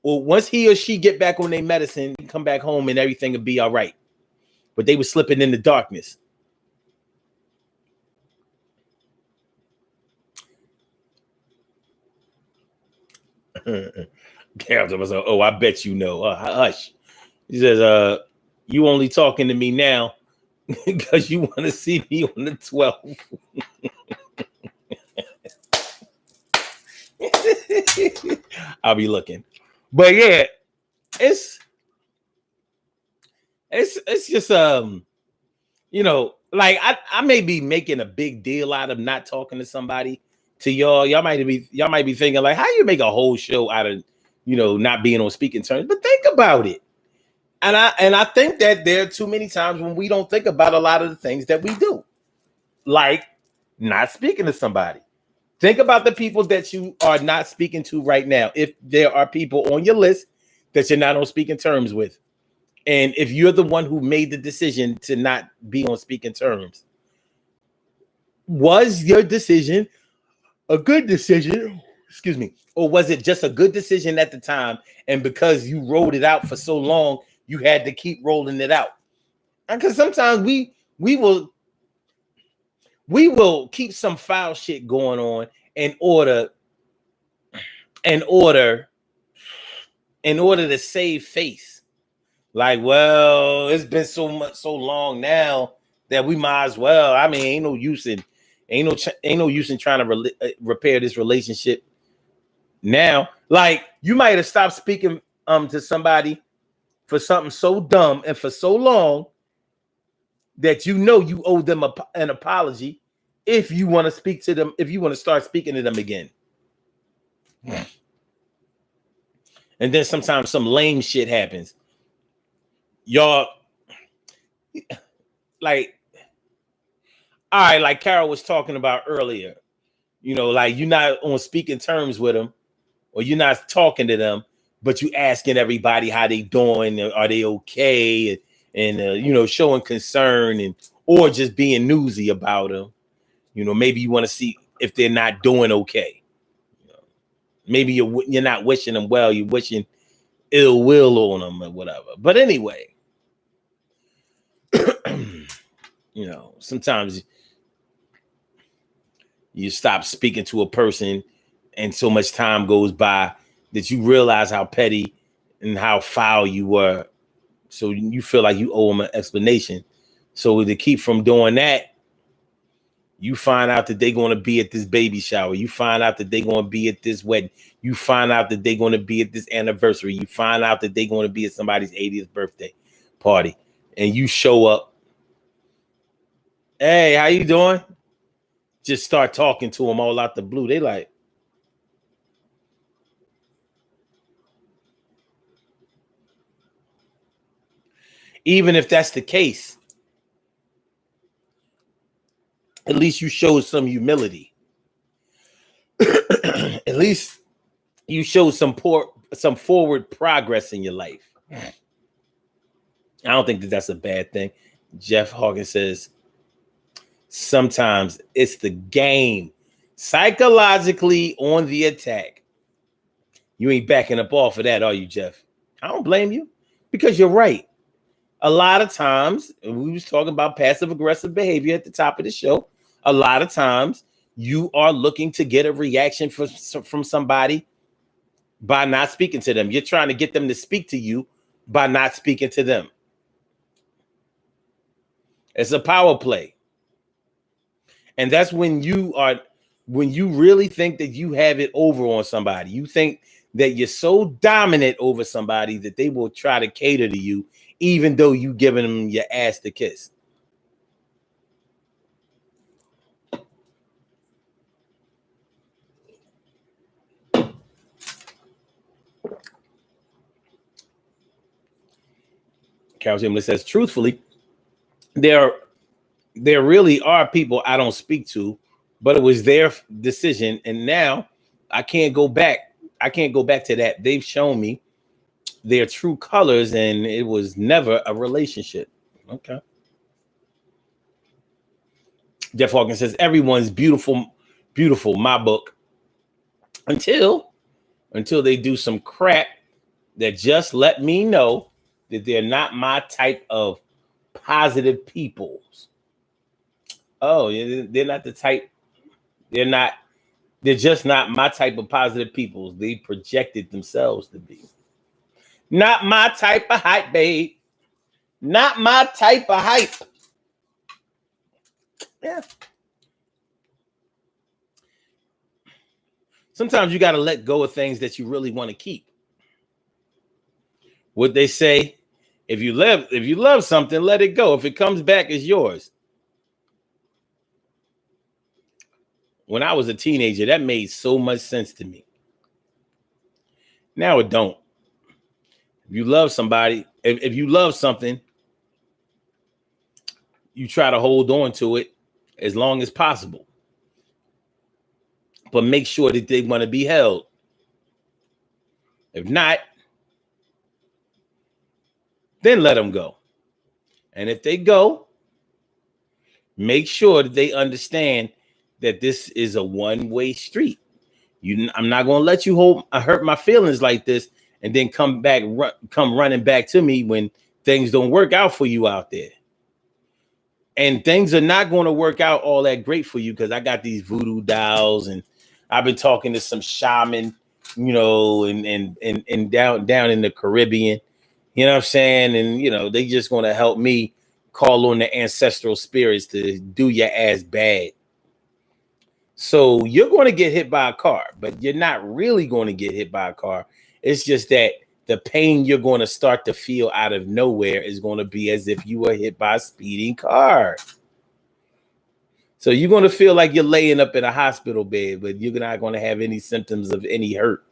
or once he or she get back on their medicine, come back home and everything will be all right. But they were slipping in the darkness. Oh, I bet you know. Hush. He says, you only talking to me now because you want to see me on the 12th. I'll be looking. But yeah, it's just like I may be making a big deal out of not talking to somebody. To y'all might be thinking like, how you make a whole show out of not being on speaking terms? But think about it. And I think that there are too many times when we don't think about a lot of the things that we do, like not speaking to somebody. Think about the people that you are not speaking to right now. If there are people on your list that you're not on speaking terms with, and if you're the one who made the decision to not be on speaking terms, was your decision a good decision? Excuse me. Or was it just a good decision at the time? And because you rolled it out for so long, you had to keep rolling it out. Because sometimes we will keep some foul shit going on in order to save face. Like, well, it's been so long now. that we might as well. I mean, ain't no use in trying to repair this relationship now. Like, you might have stopped speaking to somebody for something so dumb and for so long that you know you owe them an apology if you want to speak to them, if you want to start speaking to them again. And then sometimes some lame shit happens. Y'all, like, all right, like Carol was talking about earlier, you know, like you're not on speaking terms with them, or you're not talking to them, but you asking everybody how they doing, are they okay, and you know, showing concern, and or just being newsy about them. You know, maybe you want to see if they're not doing okay. You know, maybe you're not wishing them well, you're wishing ill will on them or whatever. But anyway, you know, sometimes you stop speaking to a person and so much time goes by that you realize how petty and how foul you were. So you feel like you owe them an explanation. So to keep from doing that, you find out that they're going to be at this baby shower. You find out that they're going to be at this wedding. You find out that they're going to be at this anniversary. You find out that they're going to be at somebody's 80th birthday party. And you show up. Hey, how you doing? Just start talking to them all out the blue. They like, even if that's the case, at least you showed some humility. At least you showed some forward progress in your life. I don't think that's a bad thing. Jeff Hawkins says, sometimes it's the game psychologically on the attack. You ain't backing up off of that, are you, Jeff? I don't blame you, because you're right. A lot of times, and we was talking about passive aggressive behavior at the top of the show. A lot of times you are looking to get a reaction from somebody by not speaking to them. You're trying to get them to speak to you by not speaking to them. It's a power play. And that's when you really think that you have it over on somebody. You think that you're so dominant over somebody that they will try to cater to you, even though you giving them your ass to kiss. Carol Simley says, truthfully, there really are people I don't speak to, but it was their decision, and now I can't go back. I can't go back to that. They've shown me their true colors, and it was never a relationship. Okay. Jeff Hawkins says, everyone's beautiful, my book, until they do some crap that just let me know that they're not my type of positive people. Oh, they're not the type. They're just not my type of positive people. They projected themselves to be. Not my type of hype, babe. Not my type of hype. Yeah. Sometimes you got to let go of things that you really want to keep. What they say, if you love something, let it go. If it comes back, it's yours. When I was a teenager, that made so much sense to me. Now it don't. If you love somebody, if you love something, you try to hold on to it as long as possible. But make sure that they want to be held. If not, then let them go. And if they go, make sure that they understand that this is a one-way street. I'm not going to let you hurt my feelings like this and then come running back to me when things don't work out for you out there. And things are not going to work out all that great for you, because I got these voodoo dolls, and I've been talking to some shaman, you know, and down in the Caribbean, you know what I'm saying? And, you know, they just going to help me call on the ancestral spirits to do your ass bad. So you're going to get hit by a car, but you're not really going to get hit by a car. It's just that the pain you're going to start to feel out of nowhere is going to be as if you were hit by a speeding car. So you're going to feel like you're laying up in a hospital bed, but you're not going to have any symptoms of any hurt.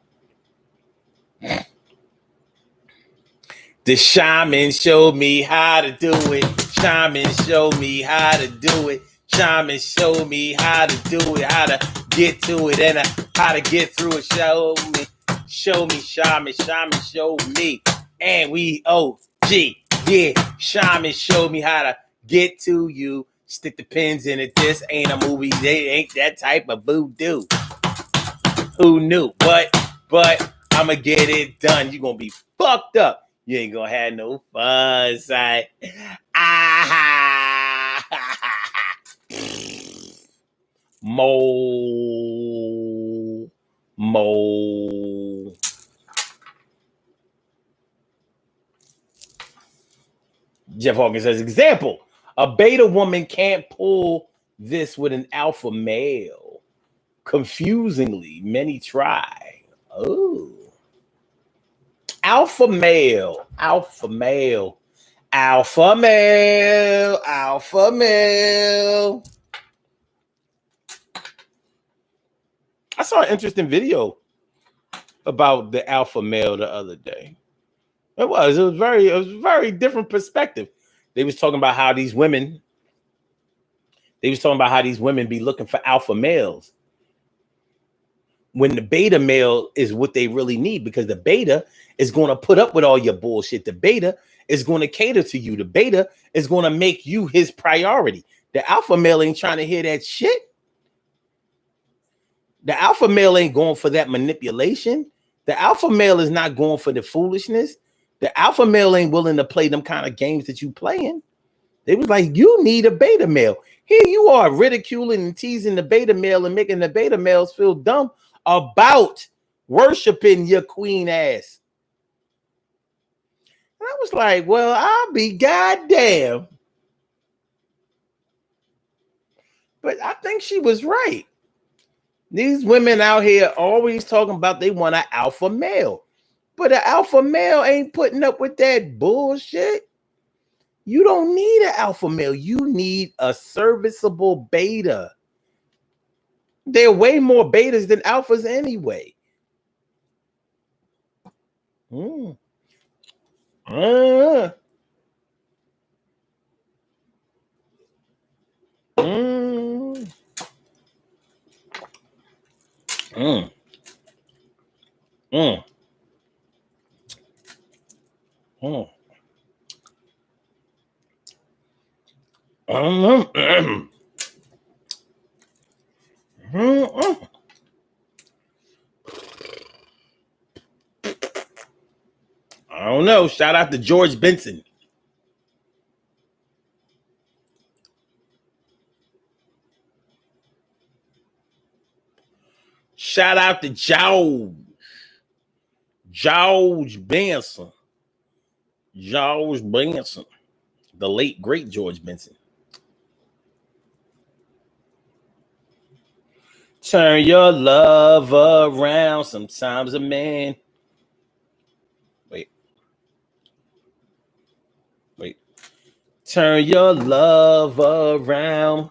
The shaman showed me how to do it. Shaman showed me how to do it. Shaman showed me how to do it, how to get to it, and how to get through it. Show me, shaman showed me. And we OG, yeah. Shaman showed me how to get to you. Stick the pins in it. This ain't a movie. They ain't that type of voodoo. Who knew? But I'ma get it done. You gonna be fucked up. You ain't gonna have no fun, side. Mo. Jeff Hawkins says, example, a beta woman can't pull this with an alpha male. Confusingly, many try. Oh. Alpha male. I saw an interesting video about the alpha male the other day. It was a very different perspective. They was talking about how these women be looking for alpha males when the beta male is what they really need, because the beta is going to put up with all your bullshit. The beta is going to cater to you. The beta is going to make you his priority. The alpha male ain't trying to hear that shit. The alpha male ain't going for that manipulation. The alpha male is not going for the foolishness. The alpha male ain't willing to play them kind of games that you playing. They was like, you need a beta male. Here you are ridiculing and teasing the beta male and making the beta males feel dumb about worshiping your queen ass. And I was like, well, I'll be goddamn. But I think she was right. These women out here always talking about they want an alpha male. But an alpha male ain't putting up with that bullshit. You don't need an alpha male. You need a serviceable beta. There are way more betas than alphas anyway. Mm. Mm. Mm. Mm. Mm. Mm. Mm. Mm. I don't know. Shout out to George Benson. Shout out to George Benson. George Benson. The late, great George Benson. Turn your love around. Sometimes a man. Wait. Turn your love around.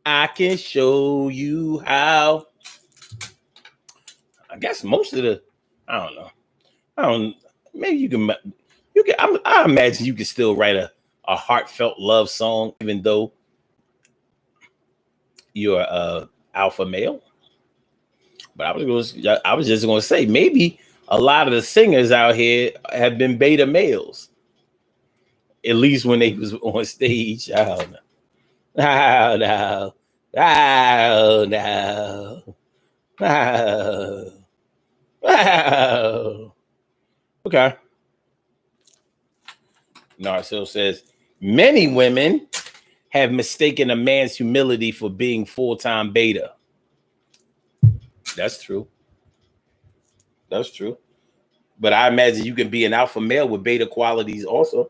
I can show you how. I guess most of the, I don't know. Maybe you can, I imagine you can still write a heartfelt love song, even though you're a alpha male. But I was just going to say, maybe a lot of the singers out here have been beta males. At least when they was on stage. I don't know. Oh, no. Oh, no. Oh. Oh. Okay. Narcil says, many women have mistaken a man's humility for being full-time beta. That's true. But I imagine you can be an alpha male with beta qualities also.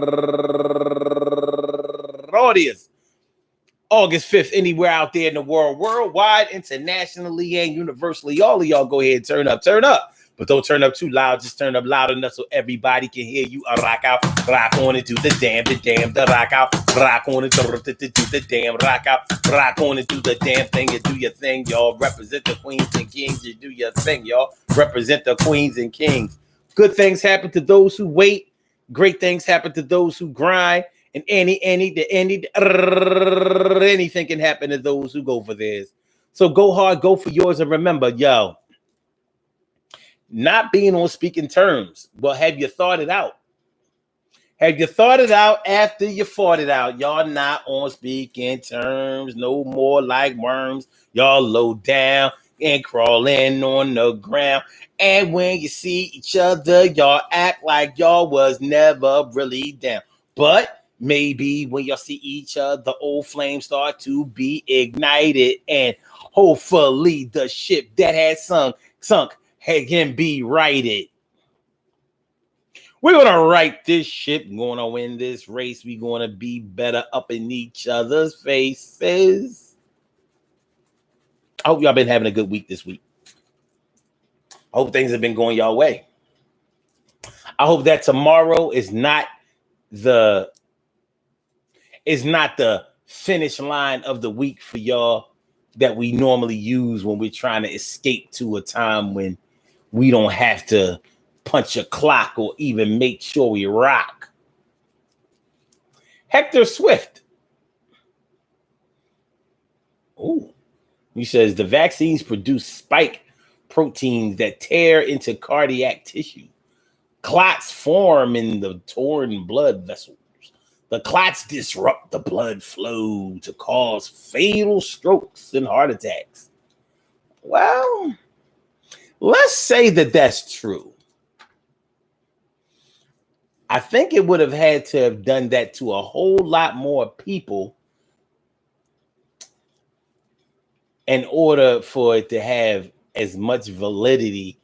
audience. August 5th, anywhere out there in the world, worldwide, internationally, and universally. All of y'all go ahead and turn up. But don't turn up too loud. Just turn up loud enough so everybody can hear you. Rock out, rock on and do the damn, the rock out, rock on and do the damn, rock out, rock on and do the damn thing. You do your thing, y'all. Represent the queens and kings. You do your thing, y'all. Represent the queens and kings. Good things happen to those who wait. Great things happen to those who grind. And anything can happen to those who go for theirs. So go hard, go for yours, and remember, yo, not being on speaking terms. Well, have you thought it out? Have you thought it out after you fought it out? Y'all not on speaking terms, no more like worms. Y'all low down and crawling on the ground. And when you see each other, y'all act like y'all was never really down. But maybe when y'all see each other, the old flames start to be ignited, and hopefully the ship that has sunk can be righted. We're gonna right this ship. We're gonna win this race. We're gonna be better up in each other's faces. I hope y'all been having a good week this week. I hope things have been going y'all way. I hope that tomorrow is not the finish line of the week for y'all that we normally use when we're trying to escape to a time when we don't have to punch a clock or even make sure we rock. Hector Swift. Oh, he says the vaccines produce spike proteins that tear into cardiac tissue. Clots form in the torn blood vessels. The clots disrupt the blood flow to cause fatal strokes and heart attacks. Well, let's say that that's true. I think it would have had to have done that to a whole lot more people in order for it to have as much validity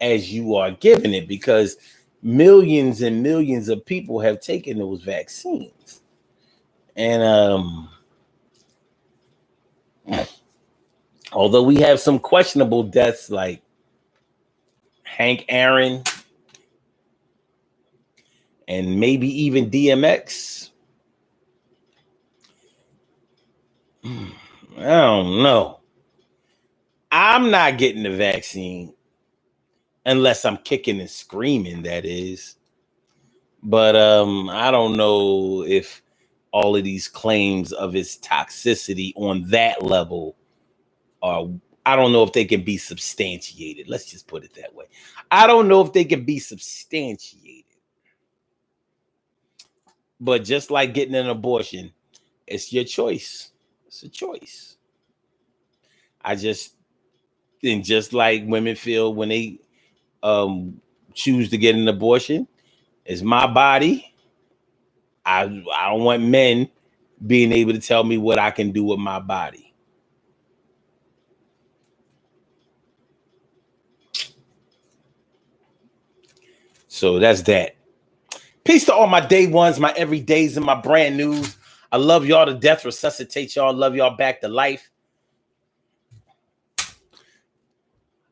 as you are giving it, because millions and millions of people have taken those vaccines. And although we have some questionable deaths like Hank Aaron and maybe even DMX, I don't know. I'm not getting the vaccine unless I'm kicking and screaming, that is. But I don't know if all of these claims of its toxicity on that level are, I don't know if they can be substantiated. Let's just put it that way. I don't know if they can be substantiated. But just like getting an abortion, it's your choice. It's a choice. Just like women feel when they choose to get an abortion, it's my body. I don't want men being able to tell me what I can do with my body. So that's that. Peace to all my day ones, my everydays, and my brand news. I love y'all to death, resuscitate y'all, love y'all back to life.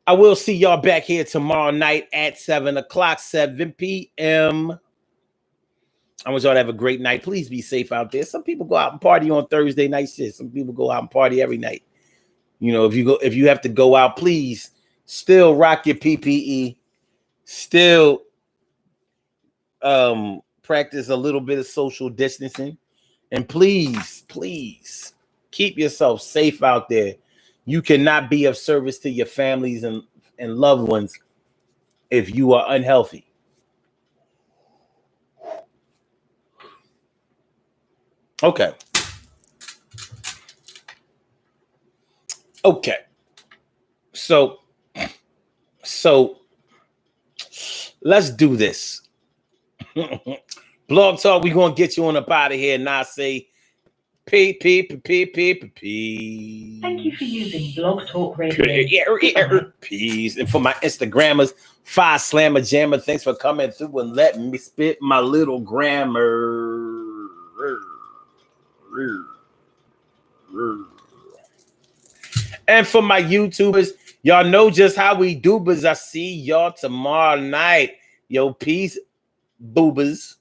I will see y'all back here tomorrow night at 7 o'clock, 7 p.m. I want y'all to have a great night. Please be safe out there. Some people go out and party on Thursday night shit. Some people go out and party every night. You know, if you have to go out, please still rock your PPE. Still practice a little bit of social distancing. And please keep yourself safe out there. You cannot be of service to your families and loved ones if you are unhealthy. Okay. So let's do this. Blog Talk, we're going to get you on up out of here, and I say peace. Thank you for using Blog Talk Radio. Peace. And for my Instagrammers, Five Slammer Jammer, thanks for coming through and letting me spit my little grammar. And for my YouTubers, y'all know just how we do, but I see y'all tomorrow night. Yo, peace, boobers.